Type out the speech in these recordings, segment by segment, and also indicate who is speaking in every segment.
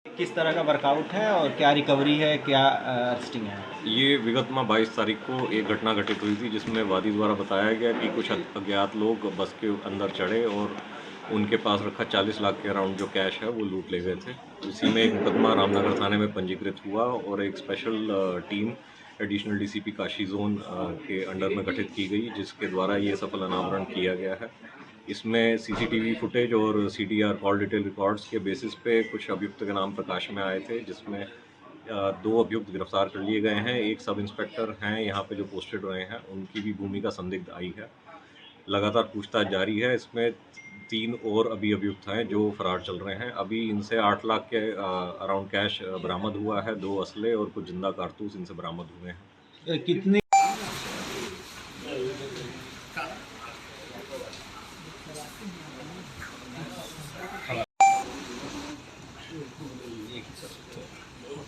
Speaker 1: किस तरह का वर्कआउट है और क्या रिकवरी है, क्या अरेस्टिंग है?
Speaker 2: ये विगत में 22 तारीख को एक घटना घटित हुई थी जिसमें वादी द्वारा बताया गया कि कुछ अज्ञात लोग बस के अंदर चढ़े और उनके पास रखा 40 लाख के अराउंड जो कैश है वो लूट ले गए थे। उसी में एक मुकदमा रामनगर थाने में पंजीकृत हुआ और एक special team additional DCP Kashi zone के अंडर में गठित की गई, जिसके द्वारा ये सफल अनावरण किया गया है। इसमें सीसीटीवी फुटेज और सीडीआर कॉल डिटेल रिकॉर्ड्स के बेसिस पे कुछ अभियुक्त के नाम प्रकाश में आए थे, जिसमें दो अभियुक्त गिरफ्तार कर लिए गए हैं। एक सब इंस्पेक्टर हैं यहाँ पे जो पोस्टेड रहे हैं, उनकी भी भूमिका संदिग्ध आई है। लगातार पूछताछ जारी है। इसमें 3 और अभी अभियुक्त हैं जो फरार चल रहे हैं। अभी इनसे 8 लाख के अराउंड कैश बरामद हुआ है, 2 असले और कुछ जिंदा कारतूस इनसे बरामद हुए हैं।
Speaker 1: कितने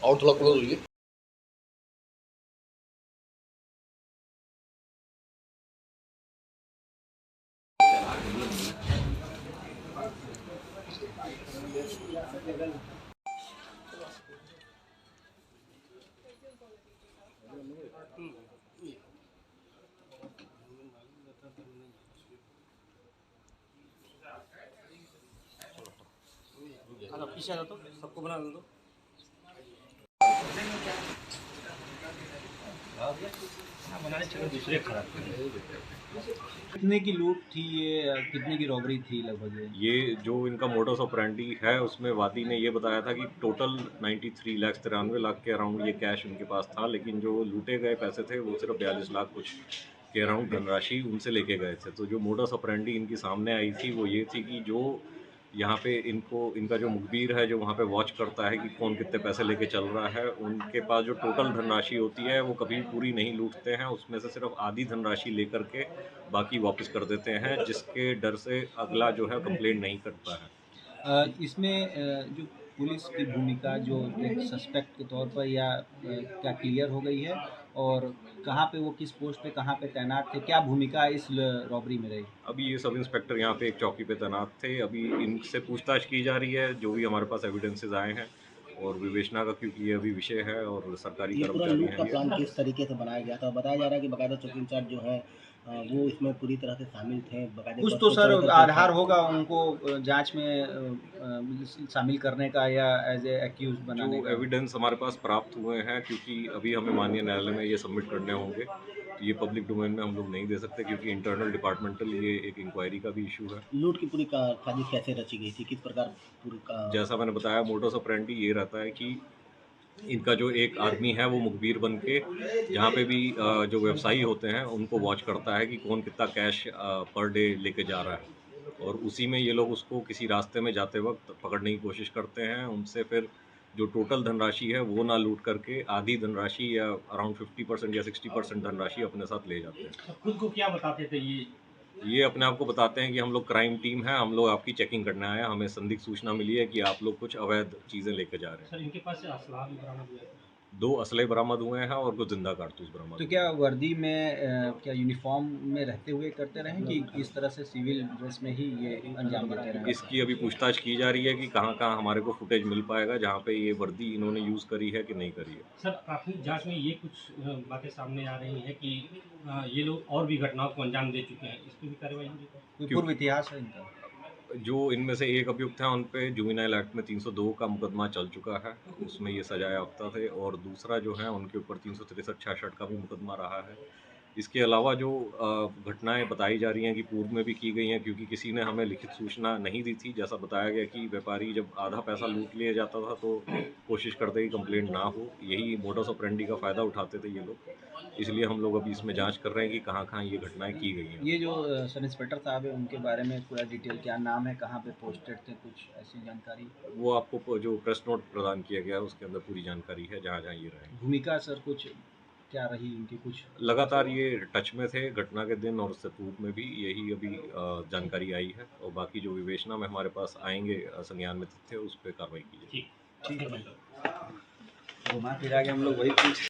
Speaker 3: और थोड़ा क्लोज होइए।
Speaker 4: पीछे आ तो सबको बना दो। बनाने चलो दूसरे खराब
Speaker 1: कितने की लूट थी ये, कितने की रॉबरी थी लगभग?
Speaker 2: ये जो इनका मोडस ऑपरेंडी है उसमें वादी ने ये बताया था कि टोटल 93 लाख 93 लाख के अराउंड ये कैश उनके पास था, लेकिन जो लूटे गए पैसे थे वो सिर्फ 42 लाख कुछ के अराउंड धनराशि उनसे लेके गए थे। तो जो मोडस ऑपरेंडी इनकी सामने आई थी वो ये थी कि जो यहाँ पे इनका जो मुखबिर है जो वहाँ पे वॉच करता है कि कौन कितने पैसे लेके चल रहा है, उनके पास जो टोटल धनराशि होती है वो कभी पूरी नहीं लूटते हैं। उसमें से सिर्फ आधी धनराशि लेकर के बाकी वापस कर देते हैं, जिसके डर से अगला जो है कंप्लेंट नहीं करता है।
Speaker 1: इसमें जो पुलिस की भूमिका जो एक सस्पेक्ट के तौर पर या क्या क्लियर हो गई है, और कहाँ पे वो किस पोस्ट पे कहाँ पे तैनात थे, क्या भूमिका इस रॉबरी में रही?
Speaker 2: अभी ये सब इंस्पेक्टर यहाँ पे एक चौकी पे तैनात थे। अभी इनसे पूछताछ की जा रही है, जो भी हमारे पास एविडेंसेस आए हैं और विवेचना का, क्योंकि ये अभी विषय है और सरकारी
Speaker 3: ये पूरा
Speaker 2: कर्मचारी
Speaker 3: लूट का
Speaker 2: हैं
Speaker 3: प्लान
Speaker 2: ये।
Speaker 3: किस तरीके से बनाया गया था? बताया जा रहा है कि बकायदा चौकी इंचार्ज जो है वो इसमें पूरी तरह से शामिल थे। बकायदे
Speaker 1: कुछ
Speaker 3: बस
Speaker 1: तो
Speaker 3: पे
Speaker 1: सर
Speaker 3: चढ़ करके
Speaker 1: आधार होगा उनको जांच में शामिल करने का या एज ए एक्यूज
Speaker 2: जो
Speaker 1: बनाने का।
Speaker 2: एविडेंस हमारे पास प्राप्त हुए हैं, क्योंकि अभी हमें माननीय न्यायालय में ये सबमिट करने होंगे, तो ये पब्लिक डोमेन में हम लोग नहीं दे सकते क्योंकि इंटरनल डिपार्टमेंटल ये एक इंक्वायरी का भी इशू है।
Speaker 3: लूट की पूरी साजिश कैसे रची गई थी? किस प्रकार पूरी का
Speaker 2: जैसा मैंने बताया, मोडस ऑपरेंडी ये रहता है कि इनका जो एक आदमी है वो मुखबिर बन के जहाँ पे भी जो व्यवसायी होते हैं उनको वॉच करता है कि कौन कितना कैश पर डे लेके जा रहा है, और उसी में ये लोग उसको किसी रास्ते में जाते वक्त पकड़ने की कोशिश करते हैं। उनसे फिर जो टोटल धनराशि है वो ना लूट करके आधी धनराशि या अराउंड 50% या 60% धनराशि अपने साथ ले जाते हैं।
Speaker 4: खुद को क्या बताते थे
Speaker 2: ये अपने आप को बताते हैं कि हम लोग क्राइम टीम है, हम लोग आपकी चेकिंग करने आए हैं, हमें संदिग्ध सूचना मिली है कि आप लोग कुछ अवैध चीज़ें लेके जा रहे हैं।
Speaker 4: सर इनके पास से असला भी बरामद हुआ है?
Speaker 2: 2 असले बरामद हुए हैं और कुछ जिंदा कारतूस बरामद
Speaker 1: तो
Speaker 2: हुए
Speaker 1: क्या
Speaker 2: हैं।
Speaker 1: वर्दी में क्या यूनिफॉर्म में रहते हुए करते रहे कि इस तरह से सिविल ड्रेस में ही ये अंजाम देते रहे?
Speaker 2: इसकी अभी पूछताछ की जा रही है कि कहाँ कहाँ हमारे को फुटेज मिल पाएगा जहाँ पे ये वर्दी इन्होंने यूज़ करी है कि नहीं करी है।
Speaker 4: सर प्राथमिक जांच में ये कुछ बातें सामने आ रही हैं कि ये लोग और भी घटनाओं को अंजाम दे चुके हैं, इस पर भी कार्रवाई होगी?
Speaker 1: कोई पूर्व इतिहास है इनका?
Speaker 2: जो इनमें से एक अभियुक्त है उन पे जुवेनाइल एक्ट में 302 का मुकदमा चल चुका है, उसमें ये सजा याफ्ता थे, और दूसरा जो है उनके ऊपर 363-66 का भी मुकदमा रहा है। इसके अलावा जो घटनाएं बताई जा रही हैं कि पूर्व में भी की गई हैं, क्योंकि किसी ने हमें लिखित सूचना नहीं दी थी। जैसा बताया गया कि व्यापारी जब आधा पैसा लूट लिया जाता था तो कोशिश करते कि कंप्लेंट ना हो, यही मोडस ऑपरेंडी का फ़ायदा उठाते थे ये लोग। इसलिए हम लोग अभी इसमें जांच कर रहे हैं कि कहाँ-कहाँ ये घटनाएं की गई हैं।
Speaker 1: ये जो सब इंस्पेक्टर साहब है उनके बारे में पूरा डिटेल, क्या नाम है, कहाँ पे पोस्टेड थे, कुछ ऐसी जानकारी?
Speaker 2: वो आपको जो प्रेस नोट प्रदान किया गया है उसके अंदर पूरी जानकारी है जहाँ जहाँ ये रहे।
Speaker 1: भूमिका सर कुछ क्या रही इनकी कुछ?
Speaker 2: लगातार ये टच में थे घटना के दिन और उससे पूर्व में भी, यही अभी जानकारी आई है, और बाकी जो विवेचना में हमारे पास आएंगे संज्ञान में तथ्य उस पर कार्रवाई की जाएगी।
Speaker 4: ठीक है।
Speaker 1: घुमा फिरा के हम लोग वही पूछ